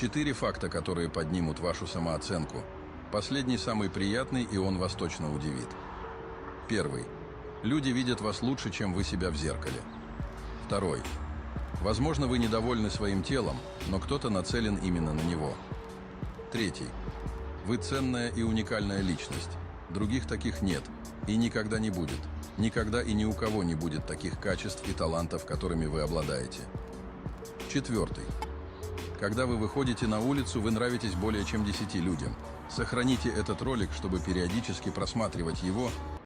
4 факта, которые поднимут вашу самооценку. Последний самый приятный, и он вас точно удивит. Первый. Люди видят вас лучше, чем вы себя в зеркале. Второй. Возможно, вы недовольны своим телом, но кто-то нацелен именно на него. Третий. Вы ценная и уникальная личность. Других таких нет и никогда не будет. Никогда и ни у кого не будет таких качеств и талантов, которыми вы обладаете. Четвертый. Когда вы выходите на улицу, вы нравитесь более чем 10 людям. Сохраните этот ролик, чтобы периодически просматривать его